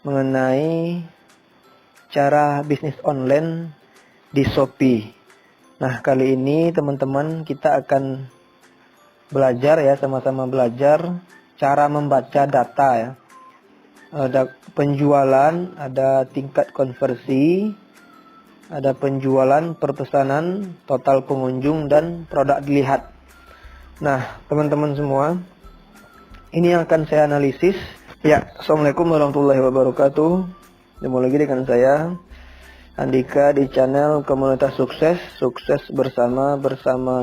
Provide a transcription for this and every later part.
mengenai cara bisnis online di Shopee. Nah, kali ini teman-teman kita akan belajar ya, sama-sama belajar cara membaca data ya. Ada penjualan, ada tingkat konversi, ada penjualan, perpesanan, total pengunjung, dan produk dilihat. Nah, teman-teman semua, ini yang akan saya analisis. Ya, Assalamualaikum warahmatullahi wabarakatuh. Ketemu lagi dengan saya, Andika, di channel Komunitas Sukses. Sukses bersama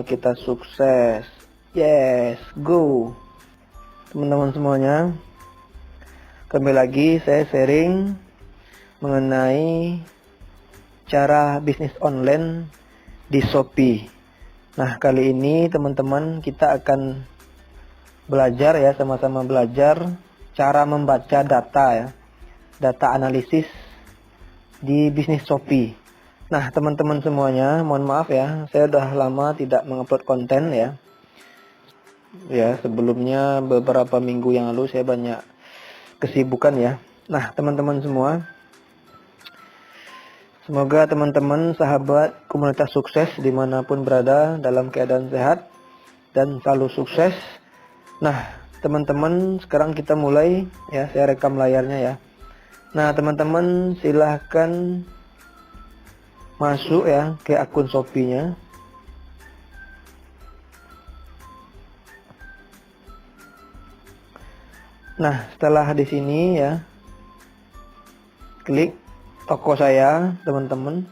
kita sukses. Yes, go. Teman-teman semuanya, kembali lagi saya sharing mengenai cara bisnis online di Shopee. Nah, kali ini teman-teman kita akan belajar ya, sama-sama belajar cara membaca data ya, data analisis di bisnis Shopee. Nah, teman-teman semuanya, mohon maaf ya, saya udah lama tidak mengupload konten ya. Ya, sebelumnya beberapa minggu yang lalu saya banyak kesibukan ya. Nah, teman-teman semua, semoga teman-teman sahabat komunitas sukses dimanapun berada dalam keadaan sehat dan selalu sukses. Nah, teman-teman, sekarang kita mulai ya, saya rekam layarnya ya. Nah, teman-teman silahkan masuk ya ke akun Shopee-nya. Nah, setelah di sini ya, klik toko saya, teman-teman.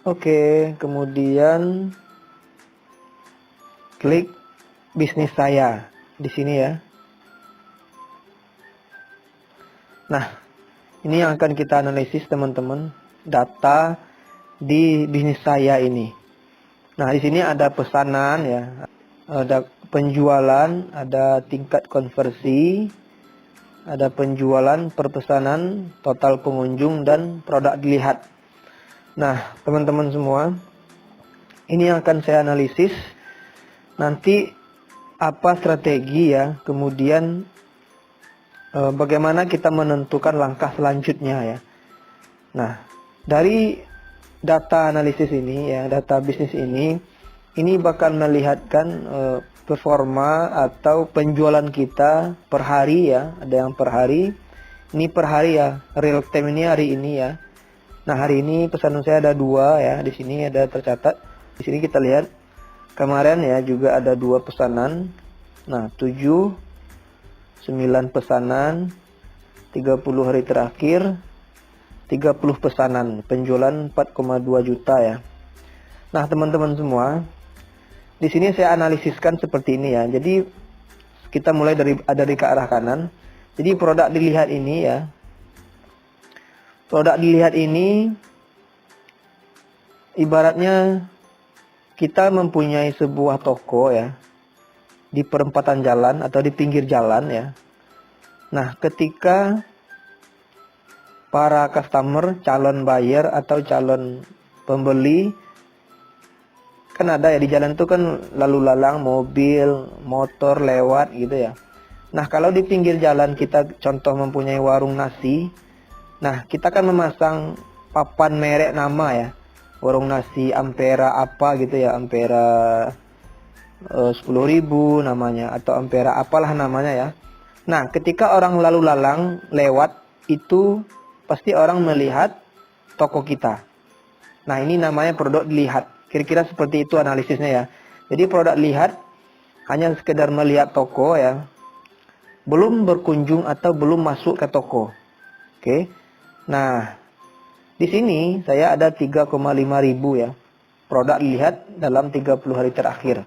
Oke, kemudian klik bisnis saya di sini ya. Nah, ini yang akan kita analisis teman-teman, data di bisnis saya ini. Nah, di sini ada pesanan ya, ada penjualan, ada tingkat konversi, ada penjualan, perpesanan, total pengunjung, dan produk dilihat. Nah, teman-teman semua, ini yang akan saya analisis. Nanti apa strategi ya, kemudian bagaimana kita menentukan langkah selanjutnya ya. Nah, dari data analisis ini ya, data bisnis ini bakal melihatkan performa atau penjualan kita per hari ya. Ada yang per hari, ini per hari ya, real time ini hari ini ya. Nah, hari ini pesanan saya ada 2 ya, di sini ada tercatat. Di sini kita lihat kemarin ya juga ada 2 pesanan. Nah, 7, 9 pesanan, 30 hari terakhir, 30 pesanan, penjualan 4,2 juta ya. Nah, teman-teman semua, di sini saya analisiskan seperti ini ya. Jadi kita mulai dari ke arah kanan. Jadi produk dilihat ini ya. Produk dilihat ini ibaratnya kita mempunyai sebuah toko ya di perempatan jalan atau di pinggir jalan ya. Nah, ketika para customer, calon buyer atau calon pembeli, kan ada ya di jalan itu kan lalu lalang mobil, motor lewat gitu ya. Nah, kalau di pinggir jalan kita contoh mempunyai warung nasi, nah kita kan memasang papan merek nama ya, warung nasi Ampera apa gitu ya, Ampera 10.000 namanya, atau Ampera apalah namanya ya. Nah, ketika orang lalu lalang lewat itu pasti orang melihat toko kita. Nah, ini namanya produk dilihat. Kira-kira seperti itu analisisnya ya. Jadi produk lihat hanya sekedar melihat toko ya, belum berkunjung atau belum masuk ke toko. Oke. Nah, di sini saya ada 3,5 ribu ya produk dilihat dalam 30 hari terakhir.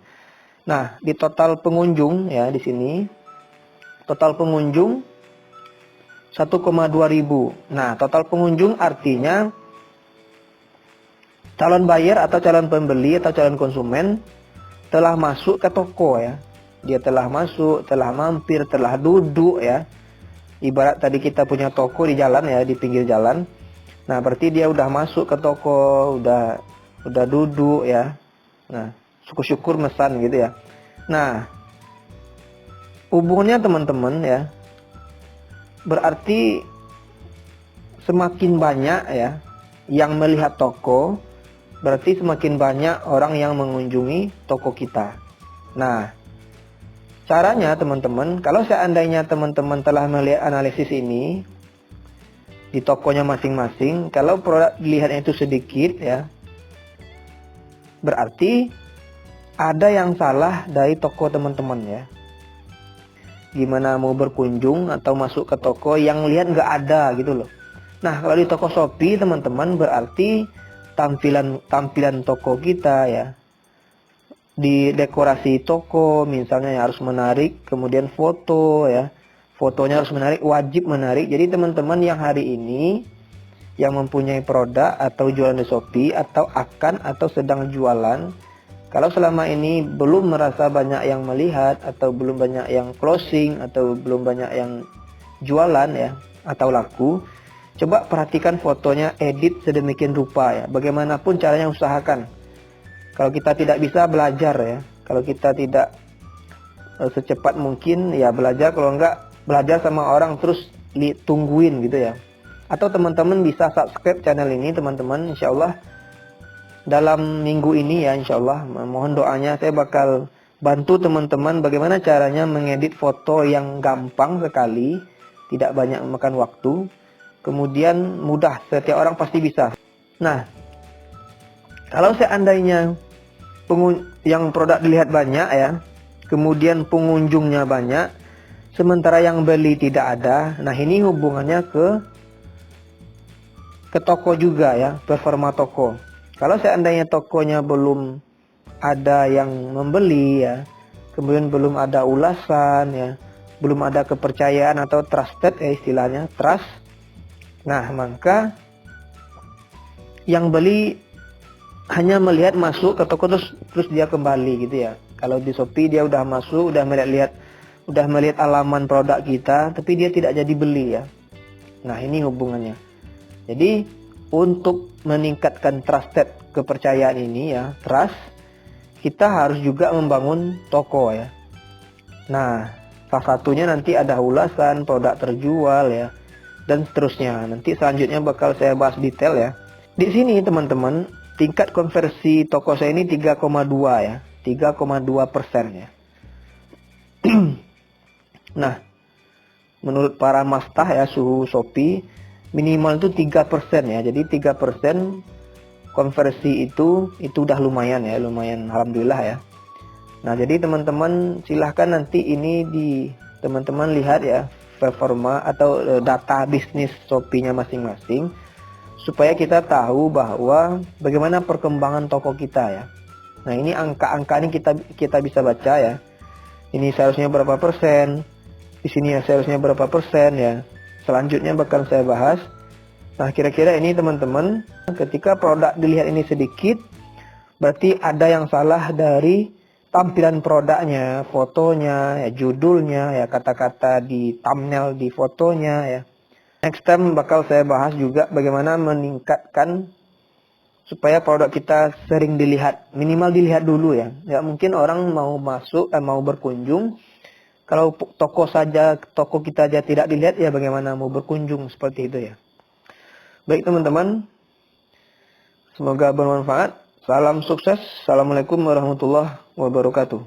Nah, di total pengunjung ya, di sini total pengunjung 1,2 ribu. Nah, total pengunjung artinya calon buyer atau calon pembeli atau calon konsumen telah masuk ke toko ya. Dia telah masuk, telah mampir, telah duduk ya. Ibarat tadi kita punya toko di jalan ya, di pinggir jalan. Nah, berarti dia udah masuk ke toko, udah duduk ya. Nah, syukur-syukur mesan gitu ya. Nah, hubungannya teman-teman ya, berarti semakin banyak ya yang melihat toko, berarti semakin banyak orang yang mengunjungi toko kita. Nah, caranya teman-teman, kalau seandainya teman-teman telah melihat analisis ini di tokonya masing-masing, kalau produk dilihatnya itu sedikit ya, berarti ada yang salah dari toko teman-teman ya. Gimana mau berkunjung atau masuk ke toko yang lihat nggak ada gitu loh. Nah, kalau di toko Shopee teman-teman, berarti tampilan toko kita ya, di dekorasi toko misalnya ya, harus menarik, kemudian foto ya, fotonya harus menarik, wajib menarik. Jadi teman-teman yang hari ini yang mempunyai produk atau jualan di Shopee atau sedang jualan, kalau selama ini belum merasa banyak yang melihat atau belum banyak yang closing atau belum banyak yang jualan ya atau laku, coba perhatikan fotonya, edit sedemikian rupa ya. Bagaimanapun caranya usahakan. Kalau kita tidak bisa, belajar ya. Kalau kita tidak secepat mungkin ya belajar, kalau enggak belajar sama orang terus tungguin gitu ya. Atau teman-teman bisa subscribe channel ini teman-teman, insya Allah dalam minggu ini ya, insya Allah mohon doanya, saya bakal bantu teman-teman bagaimana caranya mengedit foto yang gampang sekali, tidak banyak memakan waktu, kemudian mudah, setiap orang pasti bisa. Nah, kalau seandainya yang produk dilihat banyak ya, kemudian pengunjungnya banyak, sementara yang beli tidak ada, nah ini hubungannya ke toko juga ya, performa toko. Kalau seandainya tokonya belum ada yang membeli ya, kemudian belum ada ulasan ya, belum ada kepercayaan atau trusted ya istilahnya, trust. Nah, maka yang beli hanya melihat masuk ke toko terus dia kembali gitu ya. Kalau di Shopee dia udah masuk, udah melihat alaman produk kita, tapi dia tidak jadi beli ya. Nah, ini hubungannya. Jadi untuk meningkatkan trusted, kepercayaan ini ya, trust, kita harus juga membangun toko ya. Nah, salah satunya nanti ada ulasan, produk terjual ya, dan seterusnya. Nanti selanjutnya bakal saya bahas detail ya. Di sini teman-teman, tingkat konversi toko saya ini 3,2 ya, 3,2% ya. Nah, menurut para mastah ya, suhu Shopee minimal itu 3% ya. Jadi 3% konversi itu udah lumayan ya, lumayan alhamdulillah ya. Nah, jadi teman-teman silahkan nanti ini teman-teman lihat ya performa atau data bisnis Shopee-nya masing-masing, supaya kita tahu bahwa bagaimana perkembangan toko kita ya. Nah, ini angka-angka ini kita bisa baca ya. Ini seharusnya berapa persen, di sini ya seharusnya berapa persen ya. Selanjutnya bakal saya bahas. Nah, kira-kira ini teman-teman, ketika produk dilihat ini sedikit, berarti ada yang salah dari tampilan produknya, fotonya, ya, judulnya, ya, kata-kata di thumbnail di fotonya ya. Next time bakal saya bahas juga bagaimana meningkatkan supaya produk kita sering dilihat, minimal dilihat dulu ya. Ya mungkin orang mau masuk, mau berkunjung, kalau toko kita aja tidak dilihat, ya bagaimana mau berkunjung, seperti itu ya. Baik teman-teman, semoga bermanfaat. Salam sukses. Assalamualaikum warahmatullahi wabarakatuh.